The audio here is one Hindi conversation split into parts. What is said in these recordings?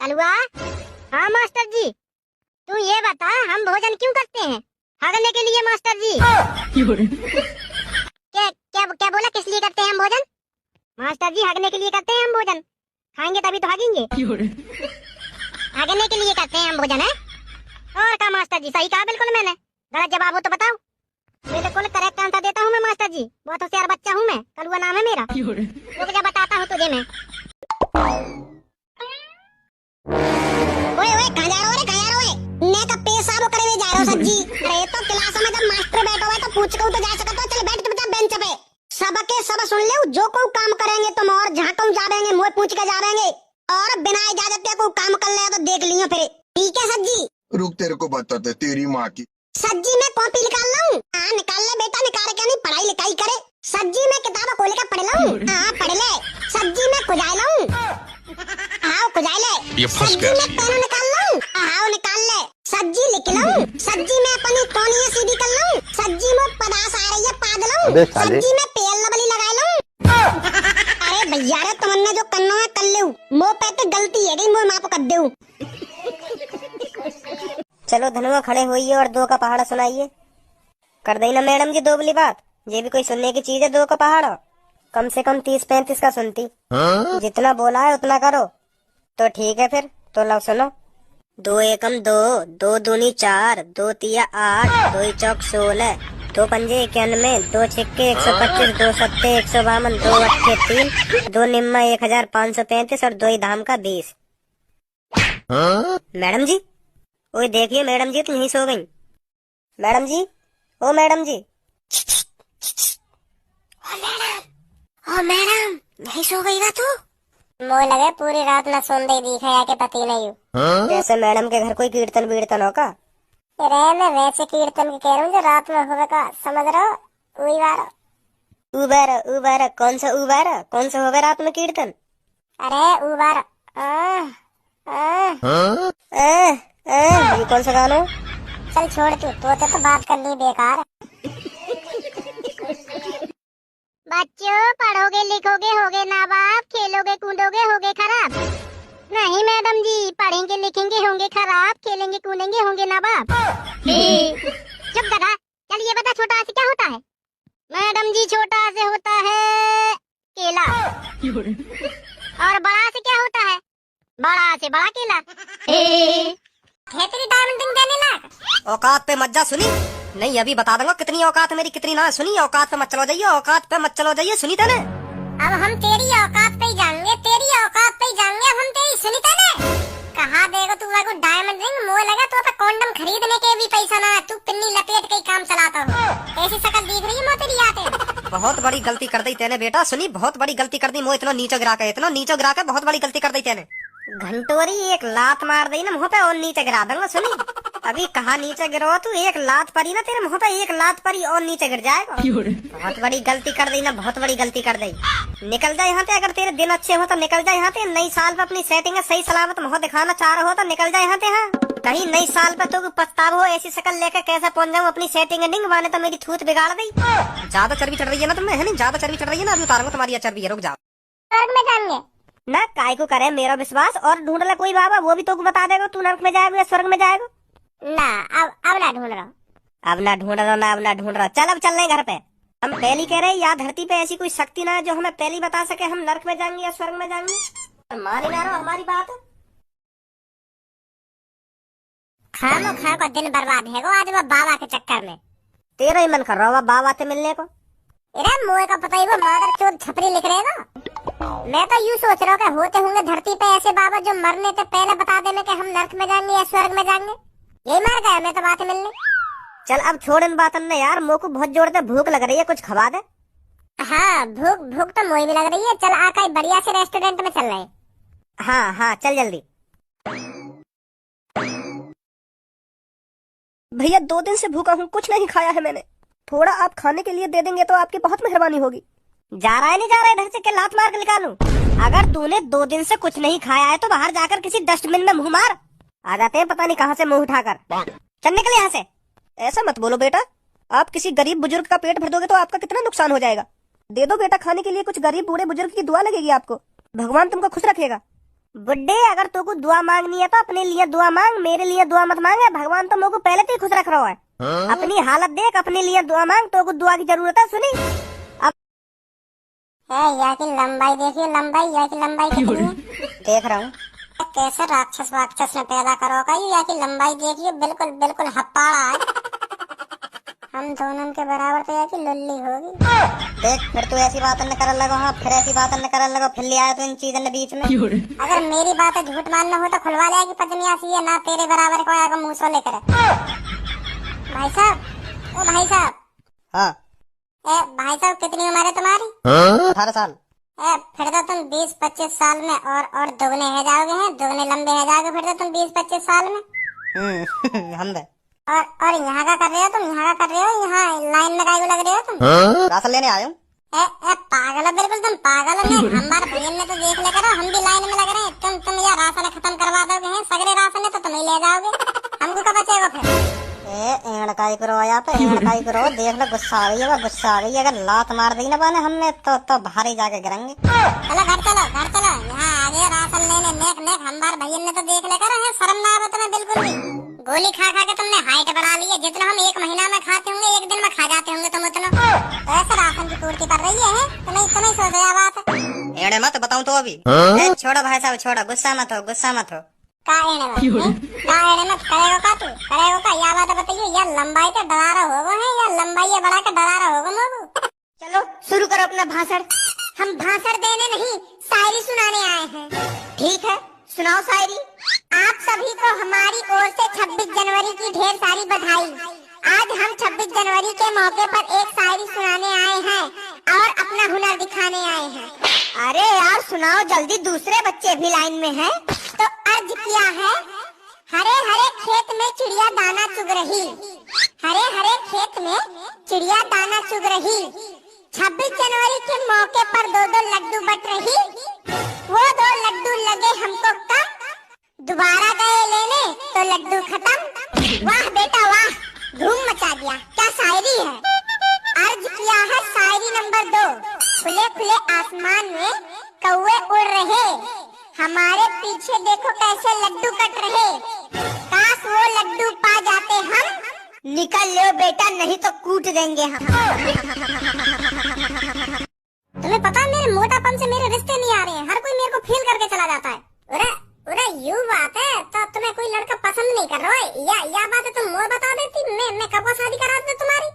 कलुआ। हाँ मास्टर जी, तू ये बता हम भोजन क्यों करते हैं? हगने के लिए मास्टर जी। क्या क्या क्या बोला? किस लिए करते हैं हम भोजन? मास्टर जी हगने के लिए करते हैं हम भोजन। खाएंगे तभी तो हगेंगे। हगने के लिए करते हैं हम भोजन है। और क्या मास्टर जी? सही कहा बिल्कुल मैंने। गलत जवाब हो तो बताओ। बिल्कुल करेक्ट आंसर देता हूँ मैं मास्टर जी। बहुत होशियार बच्चा हूँ मैं। कलुआ नाम है मेरा। रुक जा बताता हूँ तुझे मैं। ओए ओए कहाँ जा रहे हो रे? कहाँ जा रहे हो? मैं कब पेशाब करे हुए जा रहा हूँ सब्जी। अरे तो क्लास में जब मास्टर बैठा हुआ है तो पूछ कर तो जा सकता हो। चल बैठ चुपचाप बेंच पे। सबके सब सुन ले। जो कोई काम करेंगे तुम और जहाँ तुम जावेंगे मुँह पूछ के जावेंगे और बिना इजाजत के कोई काम कर ले तो देख लियो फिर। ठीक है सज्जी? रुक तेरे को बताते तेरी माँ की। सज्जी मैं कॉपी निकाल लाऊं? हाँ निकाल ले बेटा, निकाल के नहीं पढ़ाई लिखाई करे। सज्जी मैं किताब खोल के पढ़ लाऊं? हाँ पढ़ ले। सज्जी मैं खुजाई लाऊं? हाँ खुजाई ले। ये फंस गया सज्जी मैं पेन निकाल लाऊं? हाँ निकाल ले। सज्जी लिख लाऊं? सज्जी मैं अपनी तौलिया सीधी कर लाऊं? सज्जी में पदास आ रही है पाद लाऊं? सज्जी मैं पेल लबली लगा लाऊं? अरे भैया रे तुमने जो करना है कर ले। मुँह पे तो गलती है गई, मुँह माफ कर दे। चलो धनुआ खड़े होइए और दो का पहाड़ा सुनाइए। कर दई ना मैडम जी दोबली बात। ये भी कोई सुनने की चीज है? दो का पहाड़ा कम से कम 30-35 का सुनती। जितना बोला है उतना करो। तो ठीक है फिर तो लो सुनो। 2 एकम 2, 2 दूनी 4, 2 तिया 8, 2 चौक 16, 2 पंजे 91, 2 छिक्के 125, 2 सत्ते 152, 2 अट्ठे 3, 2 निम्मा 1535 और 2 धाम का 20। मैडम जी ओए देखिए मैडम जी तुम यहीं सो गई। मैडम जी ओ मैडम जी। ओ मैडम नहीं सो गई ना तू? मोह लगे पूरी रात न सोन दे दी है के पति नहीं हूँ। जैसे मैडम के घर कोई कीर्तन वीर्तन हो का? अरे मैं वैसे कीर्तन की कह रहा हूँ जो रात में होगा का, समझ रहे हो? वही बार उबार कौन सा उबार? कौन सा होगा रात में कीर्तन? अरे उबार ये कौन सा गाना? चल छोड़ तो बात करनी बेकार। बच्चों पढ़ोगे लिखोगे होगे नाबाब, खेलोगे कूदोगे होगे खराब। नहीं मैडम जी, पढ़ेंगे लिखेंगे होंगे खराब, खेलेंगे कूदेंगे होंगे नाबाब। चुप दगा। चल ये बता छोटा से क्या होता है? मैडम जी छोटा से होता है केला। और बड़ा से क्या होता है? बड़ा से बड़ा केला। खेतरी डायमंड रिंग देने लायक। औकात पे मत जा सुनी। नहीं अभी बता दूंगा कितनी औकात है मेरी कितनी ना। सुनी औकात पे मत चलो जाइए, औकात पे मत चलो जाइए। सुनी तने? अब हम तेरी औकात पे ही जाएंगे, तेरी औकात पे ही जाएंगे। अब हम तेरी सुनी तने? कहा देगा तू मेरे को डायमंड रिंग? मुँह लगा तो पे कॉन्डम खरीदने के भी पैसा ना है। तू पिन्नी लपेट के काम चलाता हो। ऐसी शकल दिख रही है तेरी आते। बहुत बड़ी गलती कर दी तेने बेटा। सुनी बहुत बड़ी गलती कर दी। मुँह इतना नीचे गिरा के, इतना नीचे गिरा के बहुत बड़ी गलती कर दी तेने। घंटोरी एक लात मार दी ना मुँह पे और नीचे गिरा दूंगा। सुनी अभी कहा नीचे गिरो तू? एक लात पड़ी ना तेरे मुँह पे, एक लात पड़ी और नीचे गिर जाएगा। बहुत बड़ी गलती कर दी ना, बहुत बड़ी गलती कर दी। निकल जाए यहाँ से। अगर तेरे दिन अच्छे हो तो निकल जाए यहाँ से। नई साल पे अपनी सेटिंग है सही सलामत मुँह दिखाना चाह रहे हो तो निकल जाए यहाँ से। हाँ कहीं नई साल पे तो पछताव हो ऐसी शक्ल लेकर कैसे पहुंच जाऊँ अपनी सेटिंग एंडिंग वाने तो मेरी थूत बिगाड़ दी। ज्यादा चर्बी चढ़ रही है ना तुम्हें, है नहीं? ज्यादा चर्बी चढ़ रही है ना, अभी उतारूंगा तुम्हारी चर्बी है। रुक जाओ। स्वर्ग में जाएंगे ना काय को करे मेरा विश्वास और ढूंढ ले कोई बाबा, वो भी तो बता देगा तू नरक में जाएगा या स्वर्ग में जाएगा ना। अब ना ढूंढ रहा। अब ना ढूंढ रहा ना, अब ना ढूंढ रहा। चल अब चल रहे घर पे। हम पहली कह रहे या धरती पे ऐसी कोई शक्ति ना है जो हमें पहली बता सके हम नरक में जाएंगे या स्वर्ग में जाएंगे। मान ही ना रहो हमारी बात। खामो खा का दिन बर्बाद है आज वो बाबा के चक्कर में। तेरा ही मन कर रहा होगा बाबा से मिलने को। अरे मुँह का पता ही वो मादर चोद छपरी लिख रहेगा। मैं तो यूँ सोच रहा हूँ कि होते होंगे धरती पे ऐसे बाबा जो मरने से पहले बता देने कि हम नरक में जाएंगे या स्वर्ग में जाएंगे। यही मर गया मैं तो बात मिलने। चल अब छोड़ इन बातन ने यार, मुँह को बहुत जोर से भूख लग रही है, कुछ खवा दे। हाँ भूख तो मुझे भी लग रही है। चल आका बढ़िया से रेस्टोरेंट में चल रहे। हाँ चल जल्दी। भैया 2 दिन से भूखा हूँ, कुछ नहीं खाया है मैंने। थोड़ा आप खाने के लिए दे देंगे तो आपकी बहुत मेहरबानी होगी। जा रहा है नहीं जा रहा है इधर से के लात मार के निकालूं? अगर तूने 2 दिन से कुछ नहीं खाया है तो बाहर जाकर किसी डस्टबिन में मुंह मार। आ जाते हैं पता नहीं कहाँ से मुंह उठाकर। चल निकल यहाँ से। ऐसा मत बोलो बेटा, आप किसी गरीब बुजुर्ग का पेट भर दोगे तो आपका कितना नुकसान हो जाएगा। दे दो बेटा खाने के लिए कुछ, गरीब बूढ़े बुजुर्ग की दुआ लगेगी आपको, भगवान तुमको खुश रखेगा। बुड्ढे, अगर तू को दुआ मांगनी है तो अपने लिए दुआ मांग, मेरे लिए दुआ मत मांगे। भगवान तो मेरे को पहले से ही खुश रख रहा है। अपनी हालत देख, अपने लिए दुआ मांग, तो को दुआ की जरूरत है। सुनी यहाँ की लंबाई देखिए, लंबाई यहाँ की लंबाई कितनी है? देख रहा हूँ। कैसे राक्षस वाक्षस ने पैदा करोगा? ये यहाँ की लंबाई देखिए, बिल्कुल बिल्कुल हप्पाड़ा है। हम दोनों के बराबर तो यहाँ की लुल्ली होगी। देख, फिर तू ऐसी बात न करने लगो। हाँ, फिर ऐसी बात न करने लगो, फिर ले आया तो इन चीजों के बीच में। अगर मेरी बात झूठ मानना हो तो खुलवा ले कि पत्नी ऐसी है ना, तेरे बराबर को आएगा मुंह सो लेकर। भाई साहब, ओ भाई साहब। हाँ। ए भाई साहब, कितनी उम्र है तुम्हारी? 18 साल। फिर तो तुम 20-25 साल में और दुगने हो जाओगे हैं, दुगने लंबे हो जाओगे फिर तो तुम 20-25 साल में। हम दे। और यहाँ का कर रहे हो तुम? यहाँ का कर रहे हो? यहाँ लाइन में काहे को लग रहे हो तुम? राशन लेने आए हूँ। पागल है, बिल्कुल तुम पागल हो। हमारे भैया ने तो देख ले करो, हम भी लाइन में लग रहे हैं। तुम यह राशन खत्म करवा दोगे हैं, सगरे राशन है तो तुम ही ले जाओगे, हमको कब बचेगा फिर? एड़काई करो आया पे, एड़काई करो। देख लो, गुस्सा आ गई है, गुस्सा आ गई है। अगर लात मार दी ना बाने हमने तो भारी जाके गिरेंगे। चलो घर चलो, घर चलो। यहाँ आ गए राशन लेने, नेक नेक। हमारे भैया ने तो देख ले करो है, शर्म ना आवे तुम्हें बिल्कुल भी। गोली खा खा के तुमने हाइट बढ़ा ली है। जितना हम एक महीना में खाते होंगे, एक दिन में खा जाते होंगे तुम उतना। तो ऐसे राशन की पूर्ति कर रही है? तुम्हें सोचा बात है? एड़े मत बताऊं तो अभी। छोड़ो भाई साहब, छोड़ो, गुस्सा मत हो, गुस्सा मत हो। का एड़े मत करेगो का तू? करेगो का? या बात बताइए, या लंबाई के डरारा होगो है या लंबाई ये बढ़ा के डरारा होगो मोगो? चलो शुरू करो अपना भाषण। हम भाषण देने नहीं, शायरी सुनाने आए हैं। ठीक है, सुनाओ शायरी। आप सभी को हमारी ओर से 26 जनवरी की ढेर सारी बधाई। आज हम 26 जनवरी के मौके पर एक शायरी सुनाने आए हैं और अपना हुनर दिखाने आए हैं। अरे यार सुनाओ जल्दी, दूसरे बच्चे भी लाइन में हैं। तो अर्ज किया है, हरे हरे खेत में चिड़िया दाना चुग रही। हरे हरे खेत में चिड़िया दाना चुग रही। 26 जनवरी के मौके पर 2-2 लड्डू बट रही। वो 2 लड्डू लगे हमको कम, दोबारा गए लेने तो लड्डू खत्म। वाह बेटा वाह, धूम मचा दिया। क्या शायरी है! अर्ज किया है शायरी नंबर 2। खुले खुले आसमान में कौवे उड़ रहे, हमारे पीछे देखो कैसे लड्डू कट रहे। काश वो लड्डू पा जाते हम। निकल लो बेटा, नहीं तो कूट देंगे हम। तुम्हें पता है मेरे मोटापन से मेरे रिश्ते नहीं आ रहे हैं। हर कोई मेरे को फील करके चला जाता है। अरे यूं बात है तो तुम्हें कोई लड़का पसंद नहीं कर रहा है या बात है तुम मुझे बता देती, मैं कब शादी करा दूं तुम्हारी।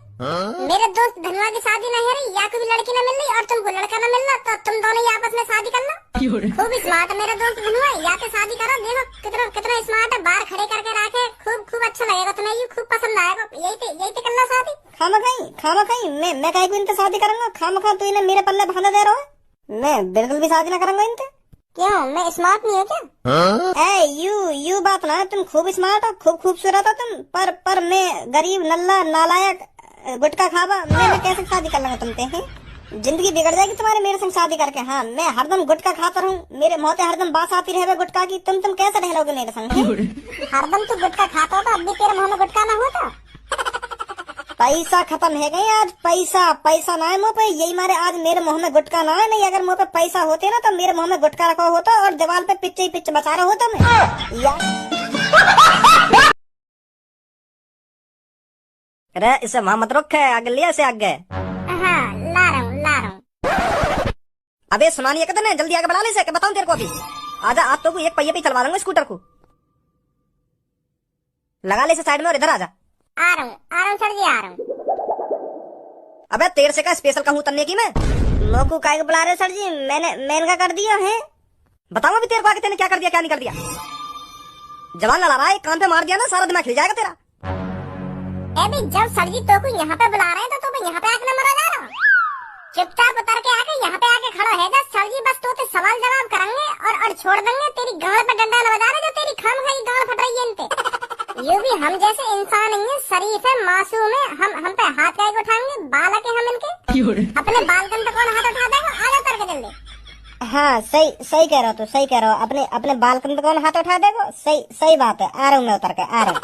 मेरे दोस्त धनवा की शादी नहीं है रही, या कोई लड़की न मिल रही और तुमको लड़का न मिल रहा, तो तुम दोनों ही आपस में शादी करना। खूब स्मार्ट है मेरा दोस्त धनवा, या के शादी करो। देखो कितना स्मार्ट है, बाहर खड़े करके रखे। खूब अच्छा लगेगा तुम्हें, ये खूब पसंद आएगा। यही तो करना शादी। खामा कहीं मैं कहीं इनसे शादी करूंगा? खामा तू इन्हें मेरे पल्ले बांधा दे रहा है। मैं बिल्कुल भी शादी ना करूंगा इनसे। क्यों, मैं स्मार्ट नहीं हूँ क्या? यू बात ना, तुम खूब स्मार्ट हो, खूब खूबसूरत हो तुम, पर मैं गरीब नल्ला नालायक गुटखा खावा, मैं कैसे शादी कर लूंगा तुमसे? हैं, जिंदगी बिगड़ जाएगी तुम्हारे मेरे संग शादी करके। हाँ, मैं हरदम गुटखा खाता रहूं, मेरे मुंह से हरदम बात आती रहे गुटखा की। तुम कैसे रह लोगे मेरे संग? हरदम तू गुटखा खाता होता, अब भी तेरे मुंह में गुटखा ना होता? पैसा खत्म है गई आज, पैसा ना है मुँह पे, यही मारे आज मेरे मुंह में गुटखा ना है। नहीं, अगर मुँह पे पैसा होते ना तो मेरे मुंह में गुटखा रखा होता और दीवार पे पिच्चे ही पिच बचा रहा होता मैं। अरे इसे वहाँ मत रखे, आगे लिया से आगे। हाँ, ला रहा हूँ। अबे सुनानी है कितने, जल्दी आगे बढ़ा ले से, बताऊं तेरे को अभी। आजा, आप तो को एक पहिए पे चलवा दूंगा स्कूटर को। लगा ले से साइड में और इधर आजा। आ रहा हूँ सर जी, आ रहा हूँ। अबे तेरे से का स्पेशल कहूँ तन्ने की मैं मोकू काय को बुला रहे सर जी? मैंने क्या कर दिया है बताओ अभी तेरे को, आगे तेने क्या कर दिया क्या नहीं कर दिया? जवान लड़ा रहा है, कान पे मार दिया ना सारा दिमाग हिल जाएगा तेरा। अभी जब सर जी तो को यहाँ पे बुला रहे हैं तो मैं यहाँ पे आके मरा जा रहा हूँ। चुपचाप उतर के आके यहाँ पे आके खड़ा है जा। सर जी बस तो सवाल जवाब करेंगे और छोड़ देंगे। तेरी गाल पे डंडा न बजा रहे, जो तेरी खाम खाई गाल फट रही है इनपे। ये भी हम जैसे इंसान नहीं है, शरीफ है, मासूम है। हम पे हाथ काय उठाएंगे, बालक है हम इनके। अपने बालकन पे कौन हाथ उठा देगा? आजा उतर के जल्दी। हाँ सही कह रहा हो, तू सही कह रहा हो। अपने बालकन पे कौन हाथ उठा देगा? सही बात है, आ रहा हूँ मैं उतर के, आ रहा हूँ।